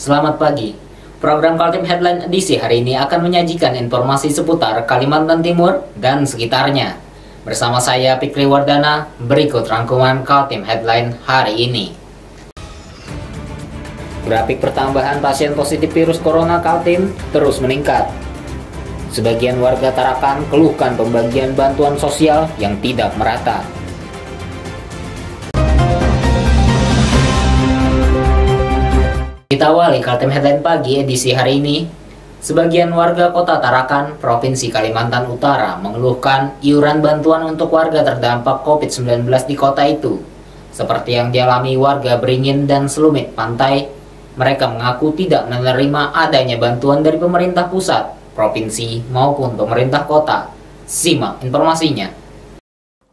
Selamat pagi. Program Kaltim Headline edisi hari ini akan menyajikan informasi seputar Kalimantan Timur dan sekitarnya. Bersama saya Fikri Wardana, berikut rangkuman Kaltim Headline hari ini. Grafik pertambahan pasien positif virus corona Kaltim terus meningkat. Sebagian warga Tarakan keluhkan pembagian bantuan sosial yang tidak merata. Kita awali Kaltim Headline pagi edisi hari ini. Sebagian warga kota Tarakan, Provinsi Kalimantan Utara mengeluhkan iuran bantuan untuk warga terdampak COVID-19 di kota itu. Seperti yang dialami warga Beringin dan Selumit Pantai, mereka mengaku tidak menerima adanya bantuan dari pemerintah pusat, provinsi maupun pemerintah kota. Simak informasinya.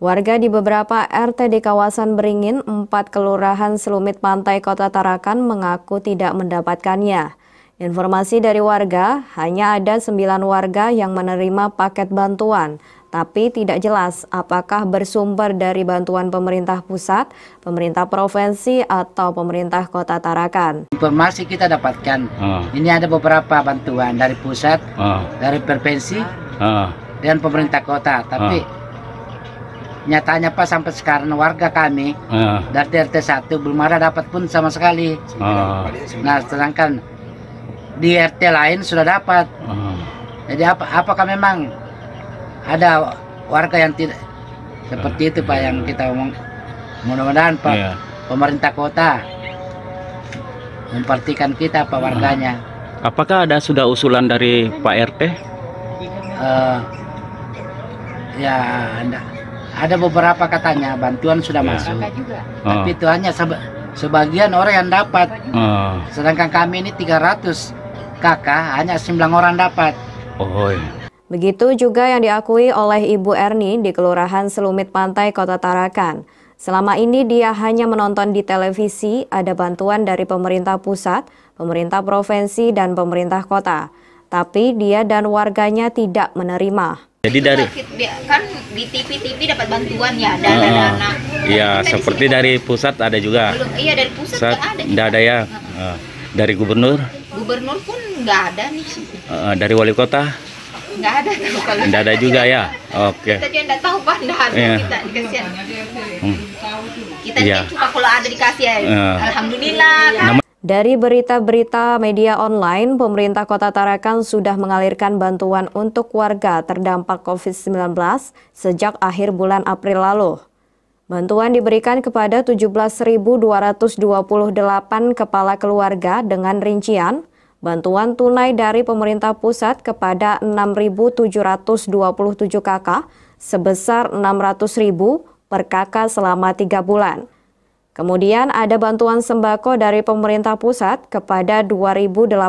Warga di beberapa RT di kawasan Beringin, 4 kelurahan Selumit Pantai Kota Tarakan mengaku tidak mendapatkannya. Informasi dari warga, hanya ada 9 warga yang menerima paket bantuan, tapi tidak jelas apakah bersumber dari bantuan pemerintah pusat, pemerintah provinsi, atau pemerintah Kota Tarakan. Informasi kita dapatkan, ini ada beberapa bantuan dari pusat, dari provinsi, dan pemerintah kota, tapi nyatanya Pak sampai sekarang warga kami dari RT 1 belum ada dapat pun sama sekali. Nah, sedangkan di RT lain sudah dapat. Jadi apakah memang ada warga yang tidak seperti itu Pak yang kita omong? Mudah-mudahan Pak pemerintah kota memperhatikan kita Pak warganya. Apakah sudah usulan dari Pak RT? Ya ada beberapa katanya bantuan sudah masuk, tapi itu hanya sebagian orang yang dapat. Sedangkan kami ini 300 kakak, hanya 9 orang dapat. Begitu juga yang diakui oleh Ibu Erni di Kelurahan Selumit Pantai Kota Tarakan. Selama ini dia hanya menonton di televisi ada bantuan dari pemerintah pusat, pemerintah provinsi, dan pemerintah kota. Tapi dia dan warganya tidak menerima. Jadi dari kan di TV dapat bantuan ya, dana. Iya, seperti dari pusat ada juga. Belum, iya dari pusat ada. Nggak ada ya. Dari gubernur? Gubernur pun nggak ada nih. Dari wali kota? Nggak ada. Nggak ada juga ya. Oke. Kita juga nggak tahu Pak, nggak ada kita dikasih. Kita cuma kalau ada dikasih ya. Alhamdulillah. Kan? Dari berita-berita media online, pemerintah Kota Tarakan sudah mengalirkan bantuan untuk warga terdampak COVID-19 sejak akhir bulan April lalu. Bantuan diberikan kepada 17.228 kepala keluarga dengan rincian bantuan tunai dari pemerintah pusat kepada 6.727 kakak sebesar 600.000 per kakak selama 3 bulan. Kemudian ada bantuan sembako dari pemerintah pusat kepada 2.084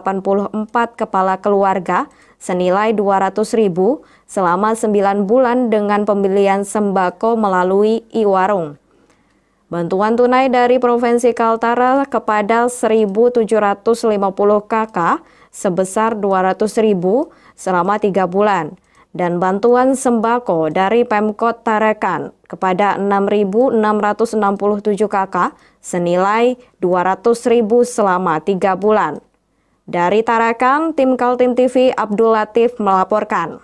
kepala keluarga senilai 200.000 selama 9 bulan dengan pembelian sembako melalui e-warung. Bantuan tunai dari Provinsi Kaltara kepada 1.750 kakak sebesar 200.000 selama 3 bulan. Dan bantuan sembako dari Pemkot Tarakan kepada 6.667 kakak senilai 200.000 selama 3 bulan. Dari Tarakan, tim Kaltim TV Abdul Latif melaporkan.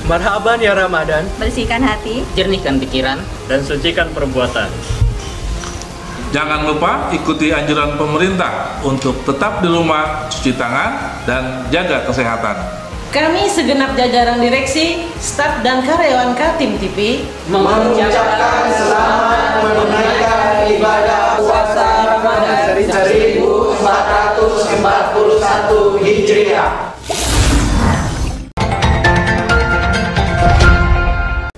Marhaban ya Ramadan, Bersihkan hati, Jernihkan pikiran, dan sucikan perbuatan. Jangan lupa ikuti anjuran pemerintah untuk tetap di rumah, cuci tangan, dan jaga kesehatan. Kami segenap jajaran direksi, staf dan karyawan Kaltim TV mengucapkan selamat menunaikan ibadah puasa Ramadan 1441 Hijriah.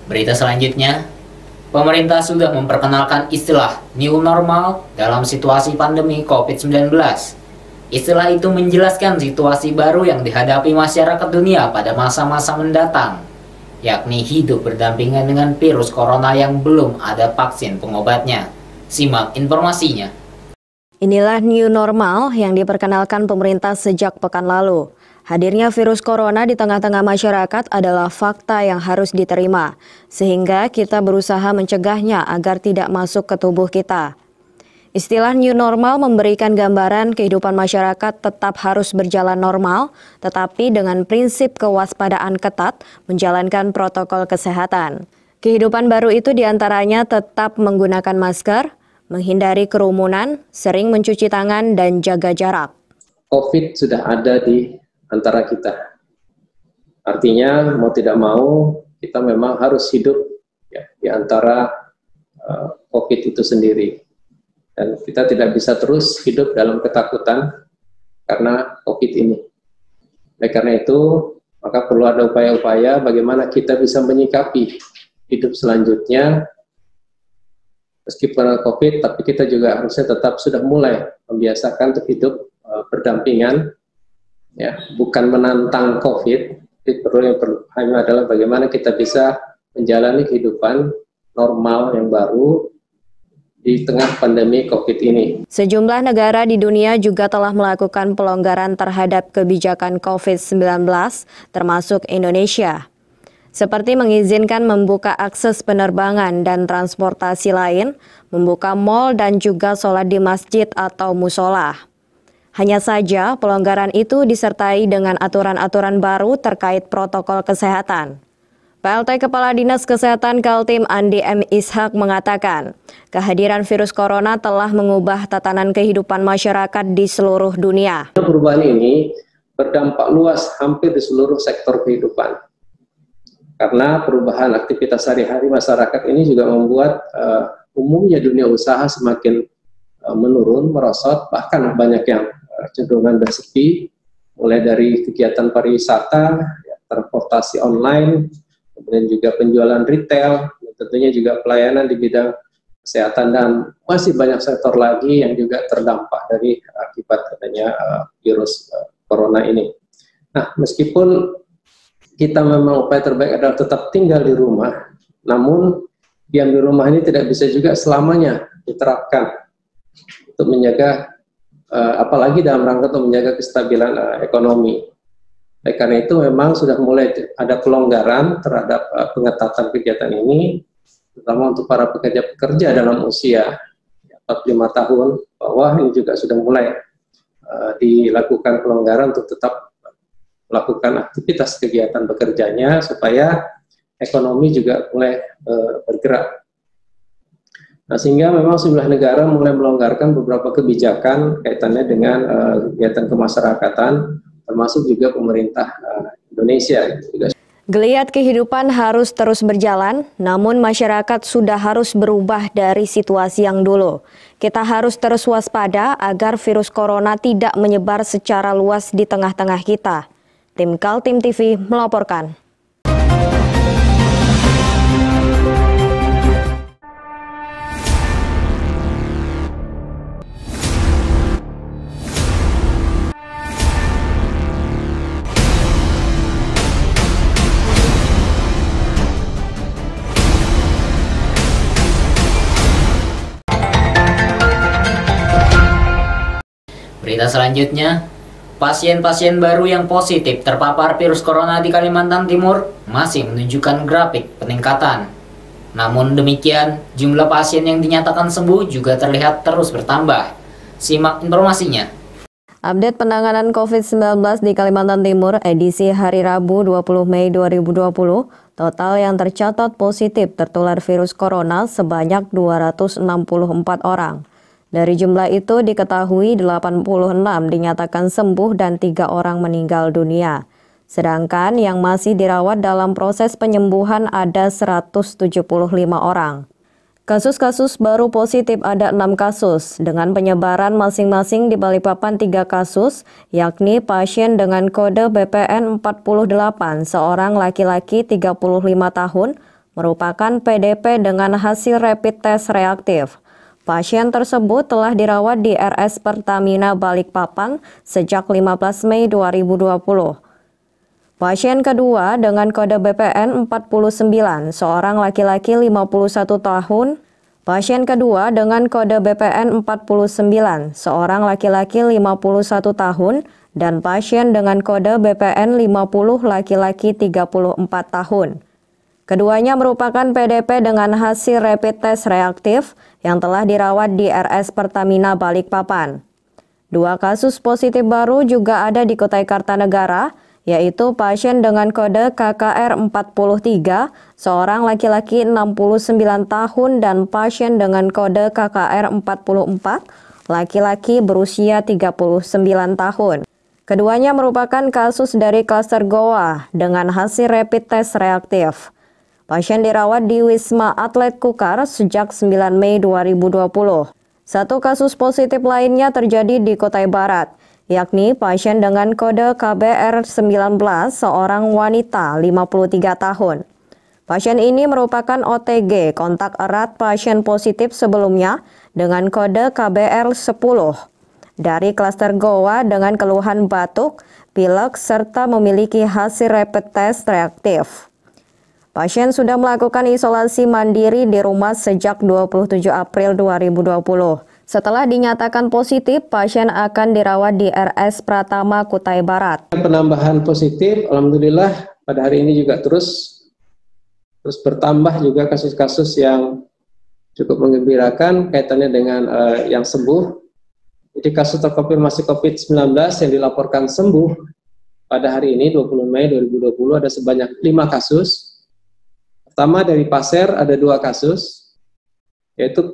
Berita selanjutnya, pemerintah sudah memperkenalkan istilah new normal dalam situasi pandemi COVID-19. Istilah itu menjelaskan situasi baru yang dihadapi masyarakat dunia pada masa-masa mendatang, yakni hidup berdampingan dengan virus corona yang belum ada vaksin pengobatnya. Simak informasinya. Inilah new normal yang diperkenalkan pemerintah sejak pekan lalu. Hadirnya virus corona di tengah-tengah masyarakat adalah fakta yang harus diterima, sehingga kita berusaha mencegahnya agar tidak masuk ke tubuh kita. Istilah new normal memberikan gambaran kehidupan masyarakat tetap harus berjalan normal, tetapi dengan prinsip kewaspadaan ketat menjalankan protokol kesehatan. Kehidupan baru itu diantaranya tetap menggunakan masker, menghindari kerumunan, sering mencuci tangan, dan jaga jarak. COVID sudah ada di antara kita. Artinya mau tidak mau kita memang harus hidup ya, di antara COVID itu sendiri. Dan kita tidak bisa terus hidup dalam ketakutan karena COVID ini. Oleh karena itu, maka perlu ada upaya-upaya bagaimana kita bisa menyikapi hidup selanjutnya. Meskipun COVID, tapi kita juga harusnya tetap sudah mulai membiasakan untuk hidup berdampingan, ya, bukan menantang COVID. Tapi yang perlu hanya adalah bagaimana kita bisa menjalani kehidupan normal yang baru di tengah pandemi COVID ini. Sejumlah negara di dunia juga telah melakukan pelonggaran terhadap kebijakan COVID-19, termasuk Indonesia. Seperti mengizinkan membuka akses penerbangan dan transportasi lain, membuka mal dan juga sholat di masjid atau musola. Hanya saja pelonggaran itu disertai dengan aturan-aturan baru terkait protokol kesehatan. PLT Kepala Dinas Kesehatan Kaltim Andi M. Ishak mengatakan, kehadiran virus corona telah mengubah tatanan kehidupan masyarakat di seluruh dunia. Perubahan ini berdampak luas hampir di seluruh sektor kehidupan. Karena perubahan aktivitas sehari-hari masyarakat ini juga membuat umumnya dunia usaha semakin menurun, merosot, bahkan banyak yang cenderungan bersepi, mulai dari kegiatan pariwisata, transportasi online, kemudian juga penjualan retail, dan tentunya juga pelayanan di bidang kesehatan, dan masih banyak sektor lagi yang juga terdampak dari akibat adanya virus corona ini. Nah, meskipun kita memang upaya terbaik adalah tetap tinggal di rumah, namun diam di rumah ini tidak bisa juga selamanya diterapkan untuk menjaga, apalagi dalam rangka untuk menjaga kestabilan ekonomi. Oleh karena itu memang sudah mulai ada pelonggaran terhadap pengetatan kegiatan ini, terutama untuk para pekerja dalam usia 45 tahun, bahwa ini juga sudah mulai dilakukan pelonggaran untuk tetap melakukan aktivitas kegiatan bekerjanya supaya ekonomi juga mulai bergerak. Nah, sehingga memang sejumlah negara mulai melonggarkan beberapa kebijakan kaitannya dengan kegiatan kemasyarakatan, termasuk juga pemerintah Indonesia. Geliat kehidupan harus terus berjalan, namun masyarakat sudah harus berubah dari situasi yang dulu. Kita harus terus waspada agar virus corona tidak menyebar secara luas di tengah-tengah kita. Tim Kaltim TV melaporkan. Berita selanjutnya, pasien-pasien baru yang positif terpapar virus corona di Kalimantan Timur masih menunjukkan grafik peningkatan. Namun demikian, jumlah pasien yang dinyatakan sembuh juga terlihat terus bertambah. Simak informasinya. Update penanganan COVID-19 di Kalimantan Timur edisi hari Rabu 20 Mei 2020, total yang tercatat positif tertular virus corona sebanyak 264 orang. Dari jumlah itu diketahui 86 dinyatakan sembuh dan 3 orang meninggal dunia. Sedangkan yang masih dirawat dalam proses penyembuhan ada 175 orang. Kasus-kasus baru positif ada 6 kasus, dengan penyebaran masing-masing di Balikpapan 3 kasus, yakni pasien dengan kode BPN 48, seorang laki-laki 35 tahun, merupakan PDP dengan hasil rapid test reaktif. Pasien tersebut telah dirawat di RS Pertamina Balikpapan sejak 15 Mei 2020. Pasien kedua dengan kode BPN 49, seorang laki-laki 51 tahun, Pasien kedua dengan kode BPN 49, seorang laki-laki 51 tahun, dan pasien dengan kode BPN 50 laki-laki 34 tahun. Keduanya merupakan PDP dengan hasil rapid test reaktif yang telah dirawat di RS Pertamina Balikpapan. 2 kasus positif baru juga ada di Kutai Kartanegara, yaitu pasien dengan kode KKR 43, seorang laki-laki 69 tahun dan pasien dengan kode KKR 44, laki-laki berusia 39 tahun. Keduanya merupakan kasus dari klaster Goa dengan hasil rapid test reaktif. Pasien dirawat di Wisma Atlet Kukar sejak 9 Mei 2020. 1 kasus positif lainnya terjadi di Kutai Barat, yakni pasien dengan kode KBR 19, seorang wanita 53 tahun. Pasien ini merupakan OTG kontak erat pasien positif sebelumnya dengan kode KBR 10 dari klaster Goa dengan keluhan batuk, pilek, serta memiliki hasil rapid test reaktif. Pasien sudah melakukan isolasi mandiri di rumah sejak 27 April 2020. Setelah dinyatakan positif, pasien akan dirawat di RS Pratama Kutai Barat. Penambahan positif, alhamdulillah pada hari ini juga terus bertambah juga kasus-kasus yang cukup menggembirakan kaitannya dengan yang sembuh. Jadi kasus terkonfirmasi COVID-19 yang dilaporkan sembuh pada hari ini 20 Mei 2020 ada sebanyak 5 kasus. Pertama dari Pasir ada 2 kasus, yaitu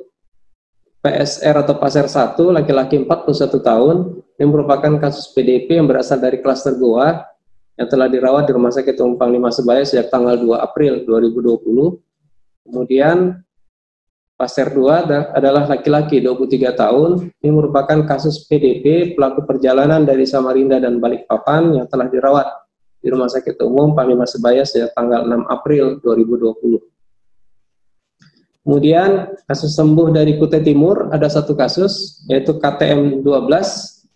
PSR atau Pasir 1, laki-laki 41 tahun, yang merupakan kasus PDP yang berasal dari klaster Goa, yang telah dirawat di Rumah Sakit Umum Panglima Sebaya sejak tanggal 2 April 2020. Kemudian Pasir 2 adalah laki-laki 23 tahun, ini merupakan kasus PDP pelaku perjalanan dari Samarinda dan Balikpapan yang telah dirawat di Rumah Sakit Umum Panglima Sebaya sejak tanggal 6 April 2020. Kemudian kasus sembuh dari Kutai Timur ada 1 kasus, yaitu KTM 12,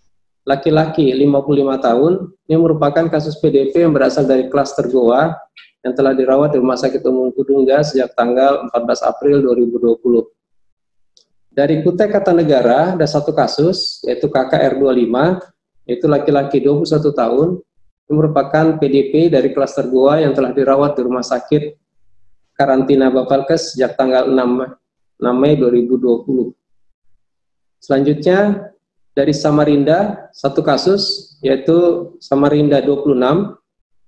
laki-laki 55 tahun. Ini merupakan kasus PDP yang berasal dari klaster Goa yang telah dirawat di Rumah Sakit Umum Kudungga sejak tanggal 14 April 2020. Dari Kutai Kartanegara ada 1 kasus, yaitu KKR 25, yaitu laki-laki 21 tahun. Ini merupakan PDP dari klaster Goa yang telah dirawat di Rumah Sakit Karantina Bapalkes sejak tanggal 6 Mei 2020. Selanjutnya dari Samarinda 1 kasus, yaitu Samarinda 26,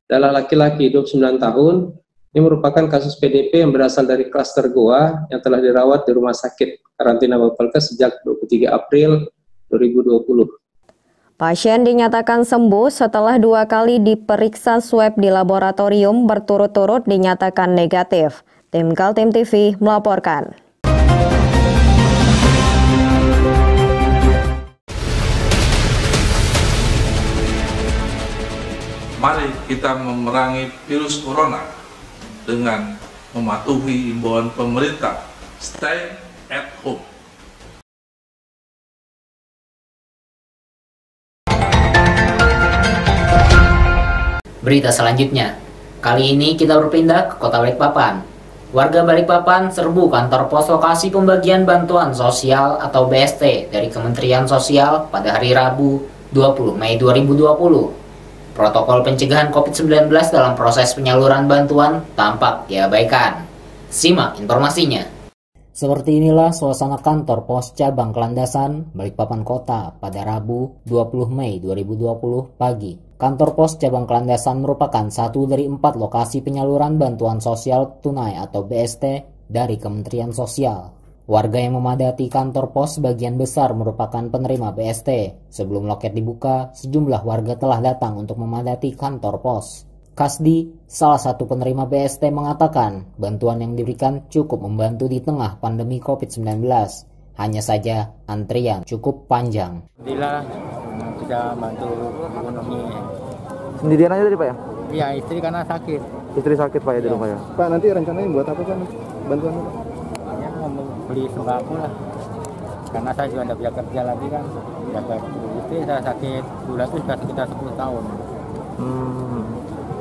adalah laki-laki 29 tahun. Ini merupakan kasus PDP yang berasal dari klaster Goa yang telah dirawat di Rumah Sakit Karantina Bapalkes sejak 23 April 2020. Pasien dinyatakan sembuh setelah 2 kali diperiksa swab di laboratorium berturut-turut dinyatakan negatif. Tim Kaltim TV melaporkan. Mari kita memerangi virus corona dengan mematuhi imbauan pemerintah. Stay at home. Berita selanjutnya, kali ini kita berpindah ke Kota Balikpapan. Warga Balikpapan serbu kantor pos lokasi pembagian bantuan sosial atau BST dari Kementerian Sosial pada hari Rabu 20 Mei 2020. Protokol pencegahan COVID-19 dalam proses penyaluran bantuan tampak diabaikan. Simak informasinya. Seperti inilah suasana kantor pos cabang Kelandasan, Balikpapan Kota pada Rabu 20 Mei 2020 pagi. Kantor pos cabang Kelandasan merupakan satu dari 4 lokasi penyaluran bantuan sosial tunai atau BST dari Kementerian Sosial. Warga yang memadati kantor pos sebagian besar merupakan penerima BST. Sebelum loket dibuka, sejumlah warga telah datang untuk memadati kantor pos. Kasdi, salah satu penerima BST, mengatakan bantuan yang diberikan cukup membantu di tengah pandemi COVID-19. Hanya saja antrian cukup panjang. Alhamdulillah bisa bantu ekonomi. Sendirian aja tadi Pak ya? Iya, istri karena sakit. Istri sakit Pak ya di rumah ya? Pak, nanti rencananya buat apa Pak bantuan Pak? Ya mau beli sembako lah. Karena saya juga tidak bisa kerja lagi kan. Jaga istri saya sakit gula itu sudah sekitar 10 tahun.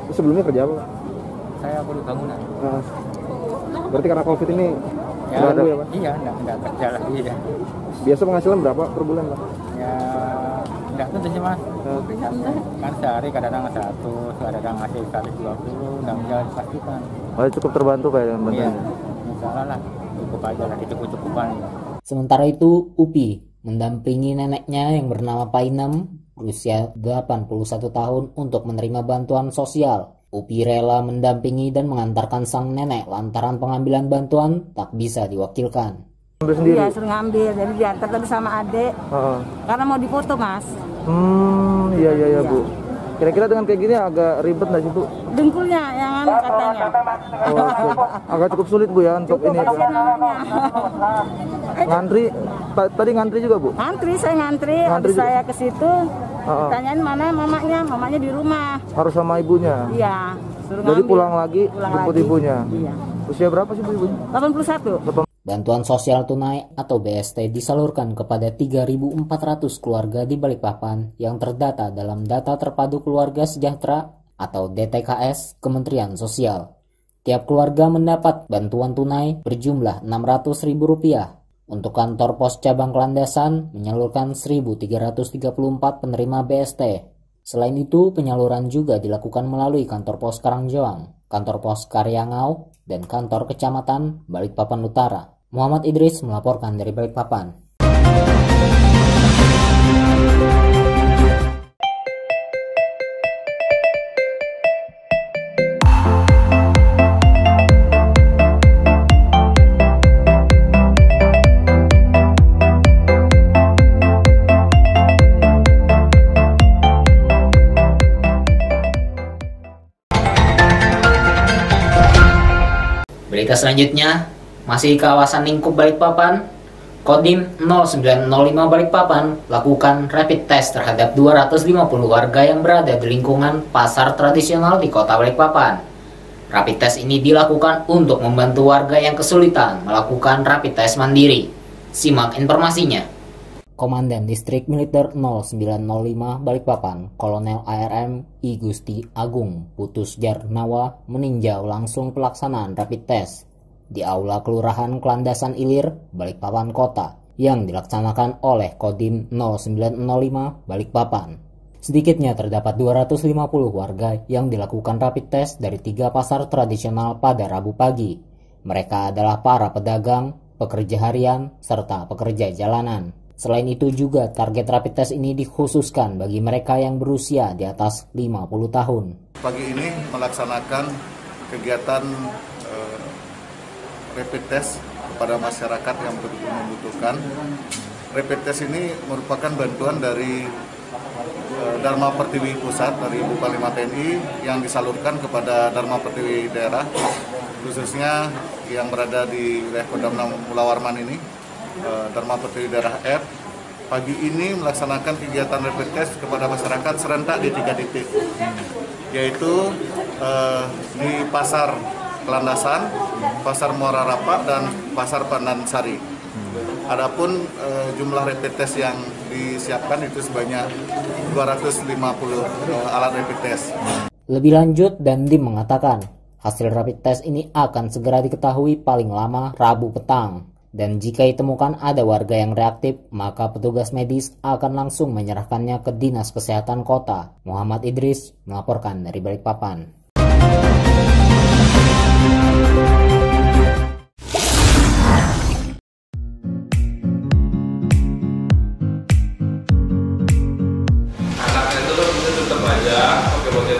Sebelumnya kerja apa Pak? Saya kuliah bangunan. Berarti karena COVID ini Ya, Nggak ada. Iya, enggak kerja lagi ya. Biasa penghasilan berapa per bulan, Pak? Ya, enggak tentu sih Mas. Kan sehari kadang-kadang 100, kadang-kadang ngasih 120, enggak bisa dipastikan. Oh, cukup terbantu kayak dengan bantuan. Iya, misalnya lah, cukup aja lah, cukup-cukupan. Sementara itu, Upi mendampingi neneknya yang bernama Painem berusia 81 tahun untuk menerima bantuan sosial. Upi rela mendampingi dan mengantarkan sang nenek lantaran pengambilan bantuan tak bisa diwakilkan. Ambil sendiri? Iya, suruh ngambil, jadi diantar tadi sama adik. Karena mau difoto, Mas. Iya Bu. Kira-kira dengan kayak gini agak ribet nggak sih Bu? Dengkulnya yang katanya. Oh, okay. Agak cukup sulit Bu ya untuk ini. Ngantri, tadi ngantri juga Bu? Ngantri, saya ngantri habis saya ke situ. Tanyain mana mamanya di rumah. Harus sama ibunya? Iya. Jadi pulang lagi, jemput ibunya? Iya. Usia berapa sih Bu ibunya? 81. Bantuan sosial tunai atau BST disalurkan kepada 3.400 keluarga di Balikpapan yang terdata dalam Data Terpadu Keluarga Sejahtera atau DTKS Kementerian Sosial. Tiap keluarga mendapat bantuan tunai berjumlah Rp600.000. Untuk kantor pos cabang Landasan menyalurkan 1.334 penerima BST. Selain itu, penyaluran juga dilakukan melalui kantor pos Karangjoang, kantor pos Karyangau, dan kantor kecamatan Balikpapan Utara. Muhammad Idris melaporkan dari Balikpapan. Berita selanjutnya, masih kawasan lingkup Balikpapan, Kodim 0905 Balikpapan lakukan rapid test terhadap 250 warga yang berada di lingkungan pasar tradisional di kota Balikpapan. Rapid test ini dilakukan untuk membantu warga yang kesulitan melakukan rapid test mandiri. Simak informasinya. Komandan Distrik Militer 0905 Balikpapan, Kolonel ARM I Gusti Agung Putus Jarnawa meninjau langsung pelaksanaan rapid test di Aula Kelurahan Kelandasan Ilir, Balikpapan Kota yang dilaksanakan oleh Kodim 0905 Balikpapan. Sedikitnya terdapat 250 warga yang dilakukan rapid test dari 3 pasar tradisional pada Rabu pagi. Mereka adalah para pedagang, pekerja harian, serta pekerja jalanan. Selain itu juga target rapid test ini dikhususkan bagi mereka yang berusia di atas 50 tahun. Pagi ini melaksanakan kegiatan rapid test kepada masyarakat yang betul-betul membutuhkan. Rapid test ini merupakan bantuan dari Dharma Pertiwi Pusat dari Ibu Panglima TNI yang disalurkan kepada Dharma Pertiwi daerah, khususnya yang berada di wilayah Kodam Mula Warman ini. Dharma Pertiwi daerah F pagi ini melaksanakan kegiatan rapid test kepada masyarakat serentak di 3 titik, yaitu di Pasar Kelandasan, Pasar Muara Rapak, dan Pasar Pandansari. Adapun jumlah rapid test yang disiapkan itu sebanyak 250 alat rapid test. Lebih lanjut, Dandim mengatakan hasil rapid test ini akan segera diketahui paling lama Rabu petang. Dan jika ditemukan ada warga yang reaktif, maka petugas medis akan langsung menyerahkannya ke Dinas Kesehatan Kota. Muhammad Idris melaporkan dari Balikpapan.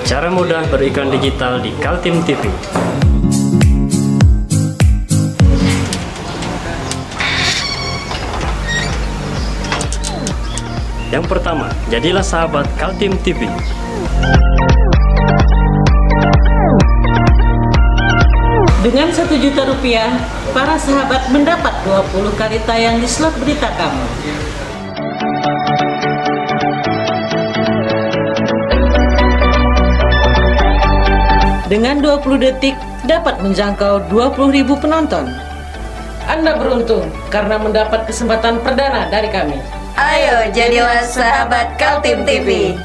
Cara mudah beriklan digital di Kaltim TV. Yang pertama, jadilah sahabat Kaltim TV. Dengan Rp1 juta, para sahabat mendapat 20 kali tayang di slot berita kamu. Dengan 20 detik dapat menjangkau 20.000 penonton. Anda beruntung karena mendapat kesempatan perdana dari kami. Ayo jadilah sahabat Kaltim TV.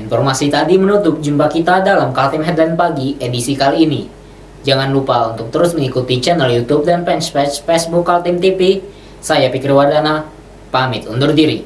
Informasi tadi menutup jumpa kita dalam Kaltim Headline Pagi edisi kali ini. Jangan lupa untuk terus mengikuti channel YouTube dan fanpage Facebook Kaltim TV. Saya Fikri Wardana, pamit undur diri.